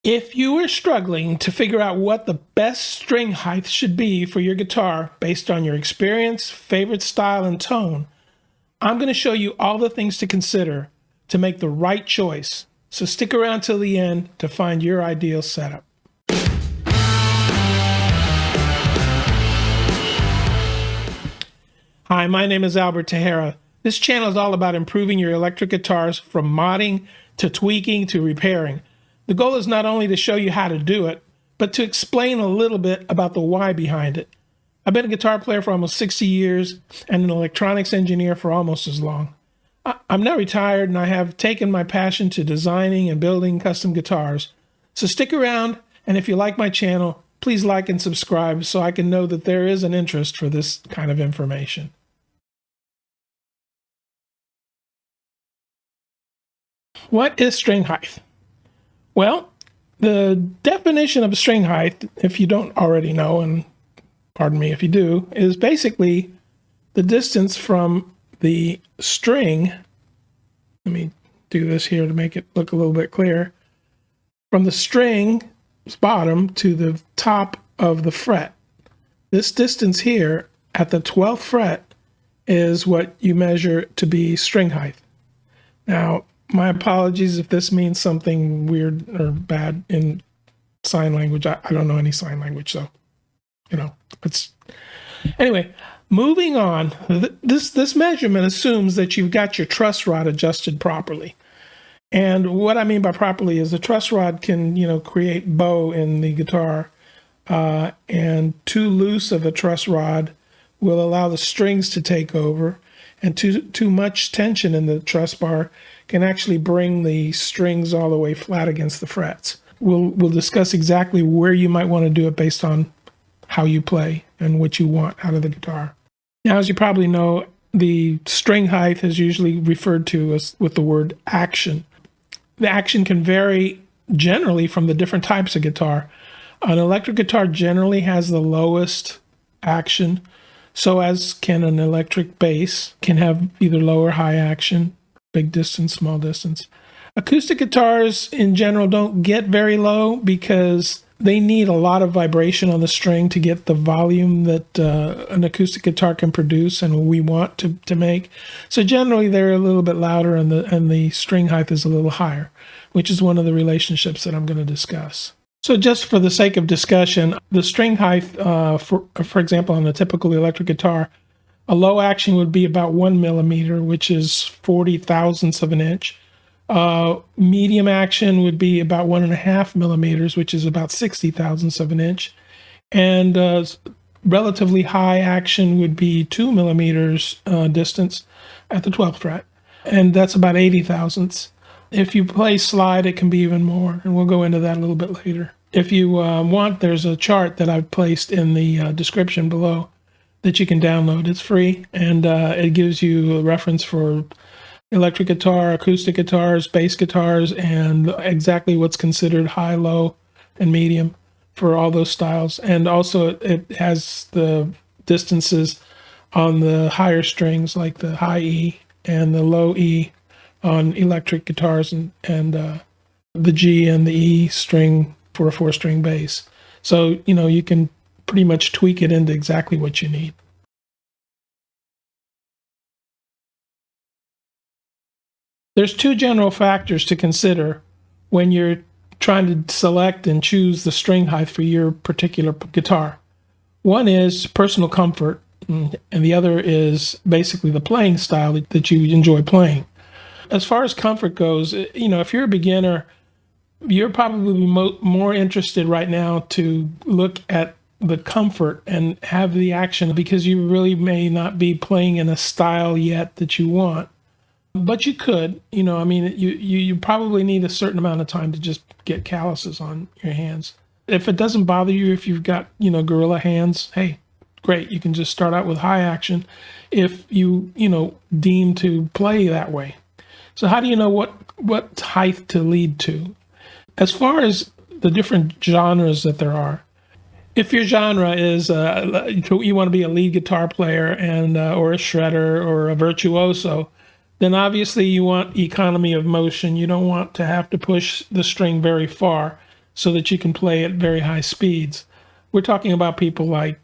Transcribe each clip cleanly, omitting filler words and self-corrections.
If you are struggling to figure out what the best string height should be for your guitar based on your experience, favorite style, and tone, I'm going to show you all the things to consider to make the right choice. So stick around till the end to find your ideal setup. Hi, my name is Albert Tejera. This channel is all about improving your electric guitars from modding to tweaking to repairing. The goal is not only to show you how to do it, but to explain a little bit about the why behind it. I've been a guitar player for almost 60 years and an electronics engineer for almost as long. I'm now retired and I have taken my passion to designing and building custom guitars. So stick around, and if you like my channel, please like and subscribe so I can know that there is an interest for this kind of information. What is string height? Well, the definition of a string height, if you don't already know, and pardon me if you do, is basically the distance from the string. Let me do this here to make it look a little bit clearer. From the string's bottom to the top of the fret. This distance here at the 12th fret is what you measure to be string height. Now, my apologies if this means something weird or bad in sign language. I don't know any sign language, so, it's... Anyway, moving on. This measurement assumes that you've got your truss rod adjusted properly. And what I mean by properly is the truss rod can, create bow in the guitar, and too loose of a truss rod will allow the strings to take over, and too much tension in the truss bar can actually bring the strings all the way flat against the frets. We'll discuss exactly where you might want to do it based on how you play and what you want out of the guitar. Now, as you probably know, the string height is usually referred to as with the word action. The action can vary generally from the different types of guitar. An electric guitar generally has the lowest action, so as can an electric bass, can have either low or high action, big distance, small distance. Acoustic guitars in general don't get very low because they need a lot of vibration on the string to get the volume that an acoustic guitar can produce and we want to make. So generally they're a little bit louder and the string height is a little higher, which is one of the relationships that I'm going to discuss. So just for the sake of discussion, the string height, for example, on a typical electric guitar, a low action would be about 1 millimeter, which is 40 thousandths of an inch. Medium action would be about 1.5 millimeters, which is about 60 thousandths of an inch. And relatively high action would be 2 millimeters distance at the 12th fret. And that's about 80 thousandths. If you play slide, it can be even more, and we'll go into that a little bit later. If you want, there's a chart that I've placed in the description below that you can download. It's free, and it gives you a reference for electric guitar, acoustic guitars, bass guitars, and exactly what's considered high, low, and medium for all those styles. And also it has the distances on the higher strings, like the high E and the low E on electric guitars, and the G and the E string for a 4-string bass. So, you can pretty much tweak it into exactly what you need. There's two general factors to consider when you're trying to select and choose the string height for your particular guitar. One is personal comfort, and the other is basically the playing style that you enjoy playing. As far as comfort goes, if you're a beginner, you're probably more interested right now to look at the comfort and have the action, because you really may not be playing in a style yet that you want. But you could, you probably need a certain amount of time to just get calluses on your hands. If it doesn't bother you, if you've got, gorilla hands, hey, great. You can just start out with high action if you, deem to play that way. So how do you know what height to lead to? As far as the different genres that there are, if your genre is you want to be a lead guitar player and or a shredder or a virtuoso, then obviously you want economy of motion. You don't want to have to push the string very far. so that you can play at very high speeds. We're talking about people like,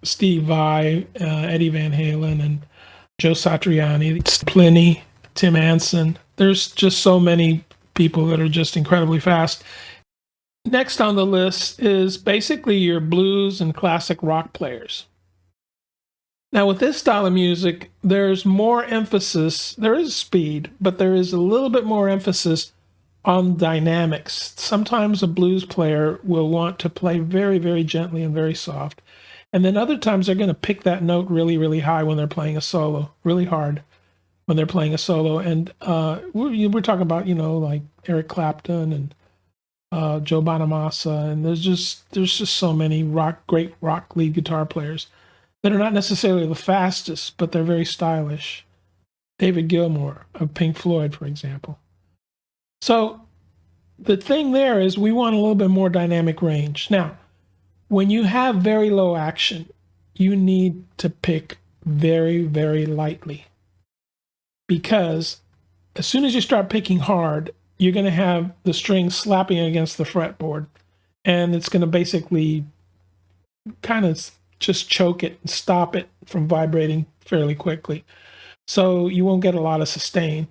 Steve Vai, Eddie Van Halen, and Joe Satriani, Pliny, Tim Anson. There's just so many people that are just incredibly fast. Next on the list is basically your blues and classic rock players. Now, with this style of music, there's more emphasis. There is speed, but there is a little bit more emphasis on dynamics. Sometimes a blues player will want to play very, very gently and very soft. And then other times they're going to pick that note really, really high when they're playing a solo, really hard when they're playing a solo. And we're talking about, like Eric Clapton and Joe Bonamassa. And there's just so many great rock lead guitar players that are not necessarily the fastest, but they're very stylish. David Gilmour of Pink Floyd, for example. So the thing there is we want a little bit more dynamic range. Now, when you have very low action, you need to pick very, very lightly. Because as soon as you start picking hard, you're going to have the string slapping against the fretboard. And it's going to basically kind of just choke it and stop it from vibrating fairly quickly. So you won't get a lot of sustain.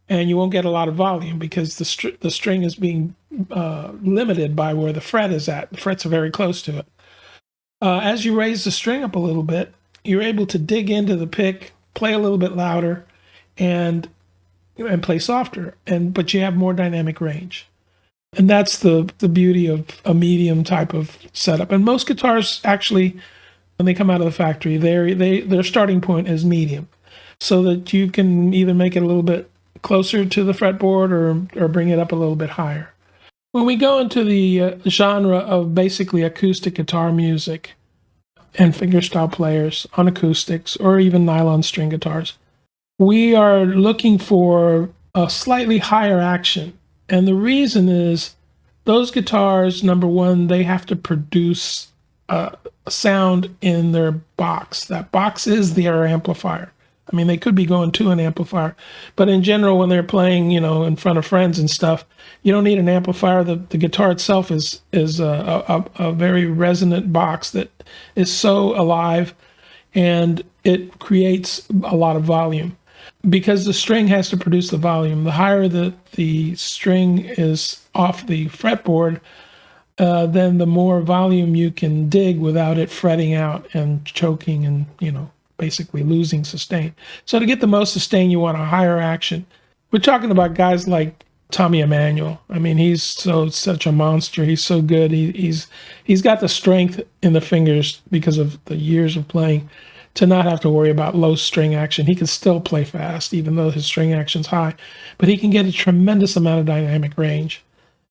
And you won't get a lot of volume because the string is being limited by where the fret is at. The frets are very close to it. As you raise the string up a little bit, you're able to dig into the pick, play a little bit louder, and play softer. But you have more dynamic range. And that's the beauty of a medium type of setup. And most guitars actually, when they come out of the factory, their starting point is medium, so that you can either make it a little bit closer to the fretboard or bring it up a little bit higher. When we go into the genre of basically acoustic guitar music and fingerstyle players on acoustics or even nylon string guitars, we are looking for a slightly higher action. And the reason is those guitars, number one, they have to produce a sound in their box. That box is their amplifier. I mean, they could be going to an amplifier, but in general, when they're playing, in front of friends and stuff, you don't need an amplifier. The guitar itself is a very resonant box that is so alive, and it creates a lot of volume because the string has to produce the volume. The higher the string is off the fretboard, then the more volume you can dig without it fretting out and choking and, basically losing sustain. So to get the most sustain, you want a higher action. We're talking about guys like Tommy Emmanuel. I mean, he's such a monster. He's so good. He's got the strength in the fingers because of the years of playing to not have to worry about low string action. He can still play fast, even though his string action's high, but he can get a tremendous amount of dynamic range.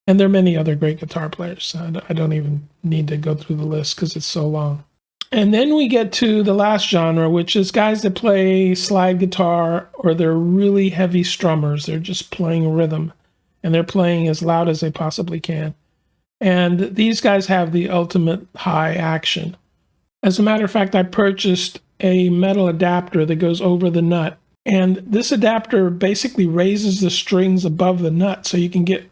And there are many other great guitar players. I don't even need to go through the list because it's so long. And then we get to the last genre, which is guys that play slide guitar, or they're really heavy strummers. They're just playing rhythm, and they're playing as loud as they possibly can. And these guys have the ultimate high action. As a matter of fact, I purchased a metal adapter that goes over the nut. And this adapter basically raises the strings above the nut so you can get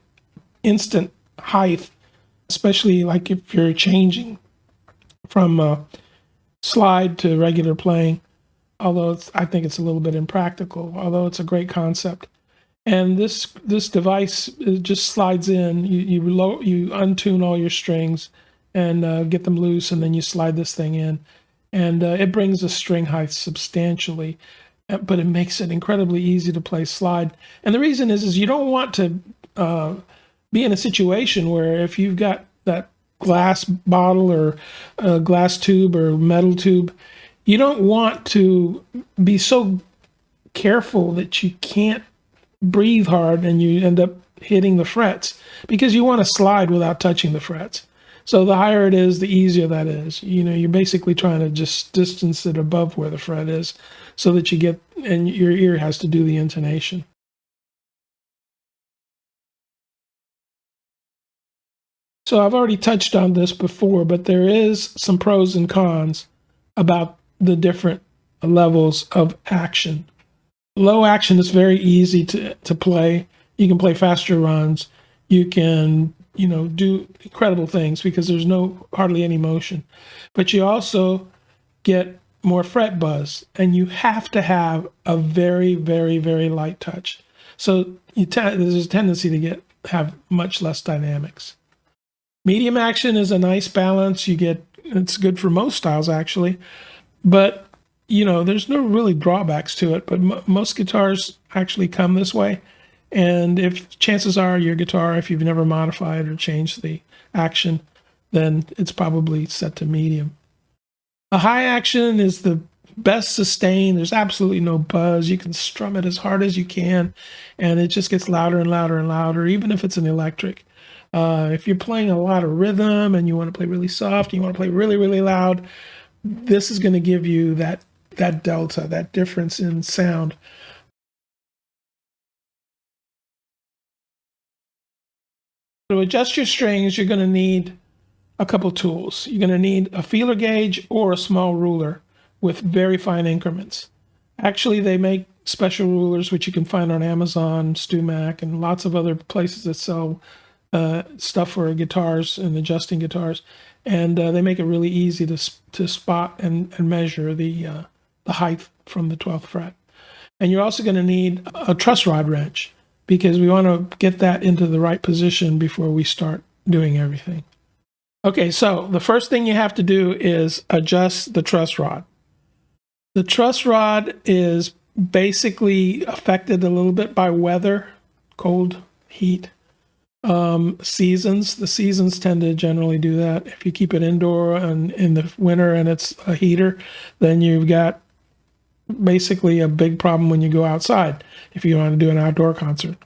instant height, especially like if you're changing from slide to regular playing, although I think it's a little bit impractical, although it's a great concept. And this device just slides in. You untune all your strings and get them loose, and then you slide this thing in, and it brings the string height substantially, but it makes it incredibly easy to play slide. And the reason is you don't want to be in a situation where if you've got that glass bottle or a glass tube or metal tube, you don't want to be so careful that you can't breathe hard and you end up hitting the frets, because you want to slide without touching the frets. So the higher it is, the easier that is. You're basically trying to just distance it above where the fret is so that you get, and your ear has to do the intonation. So I've already touched on this before, but there is some pros and cons about the different levels of action. Low action is very easy to play. You can play faster runs. You can do incredible things because there's hardly any motion. But you also get more fret buzz, and you have to have a very, very, very light touch. So there's a tendency to have much less dynamics. Medium action is a nice balance. It's good for most styles actually, but there's no really drawbacks to it. But most guitars actually come this way, and if chances are your guitar, if you've never modified or changed the action, then it's probably set to medium. A high action is the best sustain. There's absolutely no buzz. You can strum it as hard as you can, and it just gets louder and louder and louder, even if it's an electric. If you're playing a lot of rhythm and you want to play really soft, and you want to play really, really loud, this is going to give you that delta, that difference in sound. To adjust your strings, you're going to need a couple tools. You're going to need a feeler gauge or a small ruler with very fine increments. Actually, they make special rulers, which you can find on Amazon, StewMac, and lots of other places that sell stuff for guitars and adjusting guitars. And they make it really easy to spot and measure the height from the 12th fret. And you're also going to need a truss rod wrench, because we want to get that into the right position before we start doing everything. Okay, so the first thing you have to do is adjust the truss rod. The truss rod is basically affected a little bit by weather, cold, heat, seasons. The seasons tend to generally do that. If you keep it indoor and in the winter and it's a heater, then you've got basically a big problem when you go outside if you want to do an outdoor concert.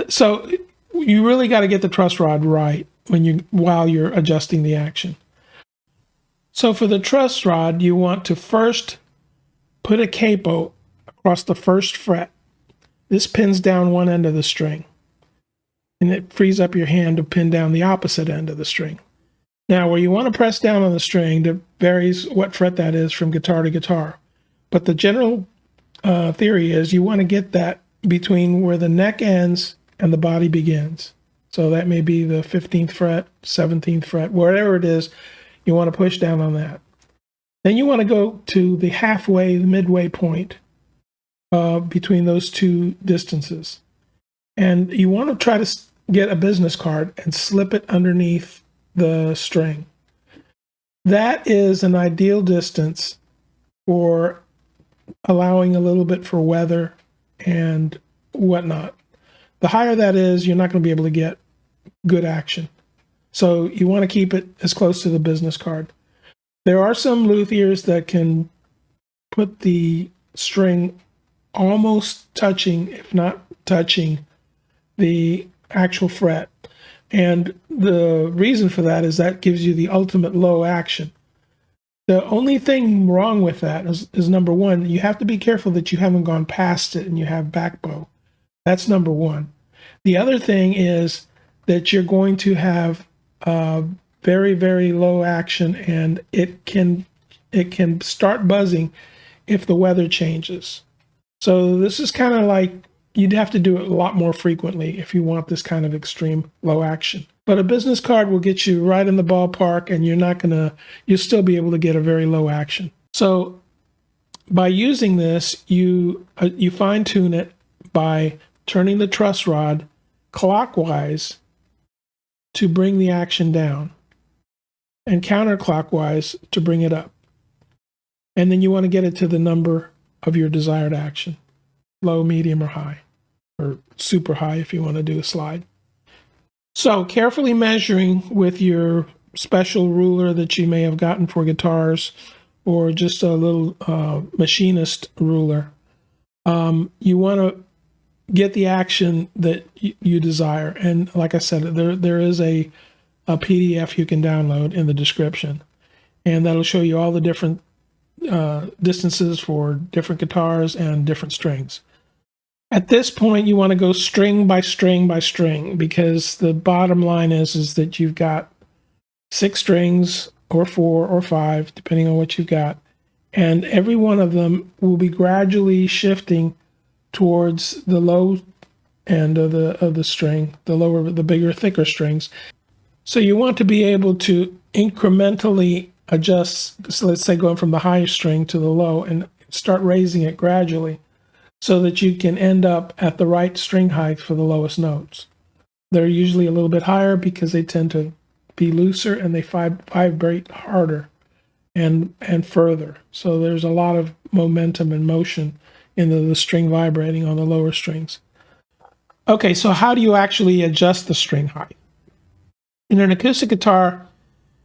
So you really got to get the truss rod right while you're adjusting the action. So for the truss rod, you want to first put a capo across the first fret. This pins down one end of the string, and it frees up your hand to pin down the opposite end of the string. Now, where you want to press down on the string, it varies what fret that is from guitar to guitar. But the general theory is you want to get that between where the neck ends and the body begins. So that may be the 15th fret, 17th fret, wherever it is, you want to push down on that. Then you want to go to the the midway point between those two distances. And you want to try to get a business card and slip it underneath the string. That is an ideal distance for allowing a little bit for weather and whatnot. The higher that is, you're not going to be able to get good action. So you want to keep it as close to the business card. There are some luthiers that can put the string almost touching, if not touching, the actual fret. And the reason for that is that gives you the ultimate low action. The only thing wrong with that is number one, you have to be careful that you haven't gone past it and you have back bow. That's number one. The other thing is that you're going to have very, very low action, and it can start buzzing if the weather changes. So this is kind of like you'd have to do it a lot more frequently if you want this kind of extreme low action. But a business card will get you right in the ballpark, and you'll still be able to get a very low action. So by using this, you fine tune it by turning the truss rod clockwise to bring the action down, and counterclockwise to bring it up. And then you want to get it to the number of your desired action, low, medium, or high, or super high if you want to do a slide. So carefully measuring with your special ruler that you may have gotten for guitars, or just a little machinist ruler, you want to get the action that you desire. And like I said, there is a PDF you can download in the description, and that'll show you all the different distances for different guitars and different strings. At this point, you want to go string by string by string, because the bottom line is that you've got 6 strings or 4 or 5, depending on what you've got, and every one of them will be gradually shifting towards the low end of the string, the bigger, thicker strings. So you want to be able to incrementally adjust, so let's say going from the high string to the low, and start raising it gradually so that you can end up at the right string height for the lowest notes. They're usually a little bit higher because they tend to be looser and they vibrate harder and further. So there's a lot of momentum and motion in the string vibrating on the lower strings. Okay, so how do you actually adjust the string height? In an acoustic guitar,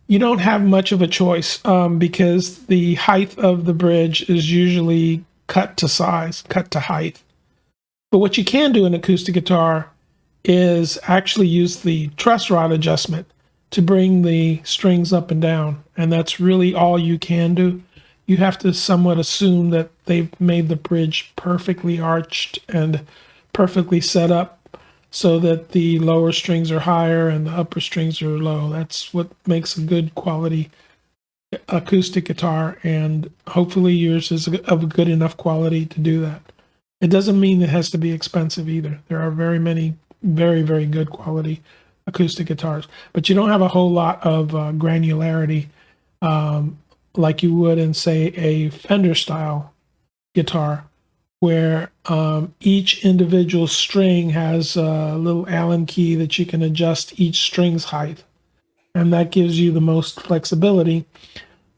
you don't have much of a choice because the height of the bridge is usually cut to size, cut to height. But what you can do in acoustic guitar is actually use the truss rod adjustment to bring the strings up and down. And that's really all you can do. You have to somewhat assume that they've made the bridge perfectly arched and perfectly set up so that the lower strings are higher and the upper strings are low. That's what makes a good quality acoustic guitar, and hopefully yours is of a good enough quality to do that. It doesn't mean it has to be expensive either. There are very many very, very good quality acoustic guitars, but you don't have a whole lot of granularity like you would in, say, a Fender style guitar, where each individual string has a little Allen key that you can adjust each string's height. And that gives you the most flexibility.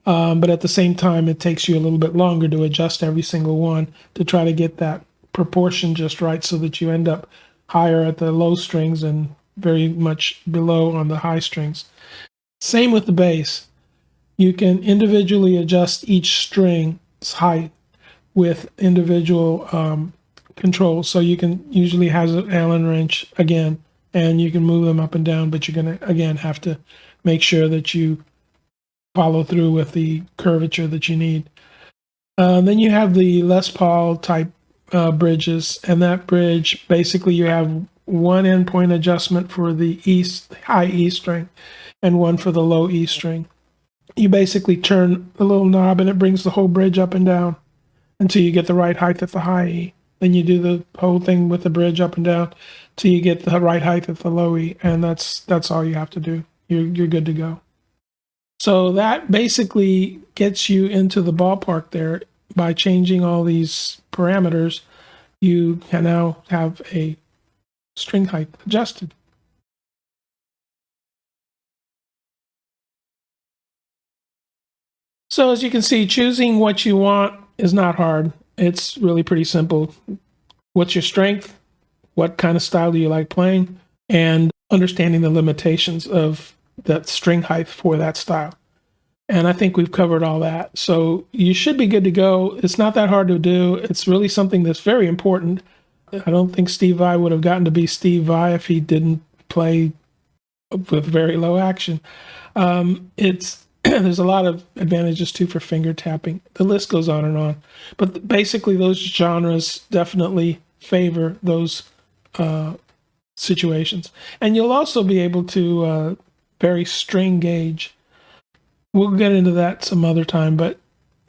But at the same time, it takes you a little bit longer to adjust every single one to try to get that proportion just right so that you end up higher at the low strings and very much below on the high strings. Same with the bass. You can individually adjust each string's height with individual controls. So you can usually have an Allen wrench again, and you can move them up and down, but you're going to, again, have to make sure that you follow through with the curvature that you need. Then you have the Les Paul type bridges, and that bridge, basically you have one endpoint adjustment for the high E string and one for the low E string. You basically turn the little knob and it brings the whole bridge up and down until you get the right height at the high E. Then you do the whole thing with the bridge up and down till you get the right height at the low E, and that's all you have to do. You're good to go. So that basically gets you into the ballpark there. By changing all these parameters, you can now have a string height adjusted. So as you can see, choosing what you want is not hard. It's really pretty simple. What's your strength? What kind of style do you like playing? And understanding the limitations of that string height for that style. And I think we've covered all that. So you should be good to go. It's not that hard to do. It's really something that's very important. I don't think Steve Vai would have gotten to be Steve Vai if he didn't play with very low action. There's a lot of advantages too for finger tapping. The list goes on and on. But basically those genres definitely favor those situations. And you'll also be able to vary string gauge. We'll get into that some other time, but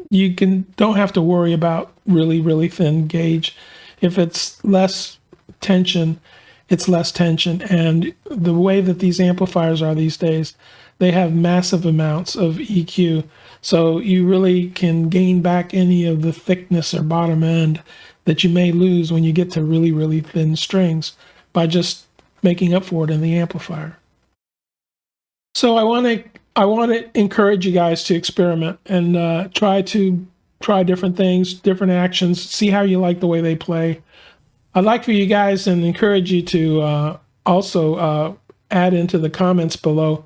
you don't have to worry about really, really thin gauge. If it's less tension, it's less tension. And the way that these amplifiers are these days, they have massive amounts of EQ. So you really can gain back any of the thickness or bottom end that you may lose when you get to really, really thin strings by just making up for it in the amplifier. So I want to encourage you guys to experiment and try different things, different actions, see how you like the way they play. I'd like for you guys and encourage you to also add into the comments below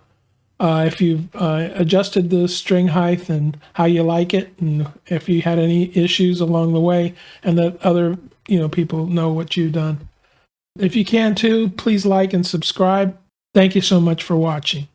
if you've adjusted the string height and how you like it, and if you had any issues along the way, and that other people know what you've done. If you can too, please like and subscribe. Thank you so much for watching.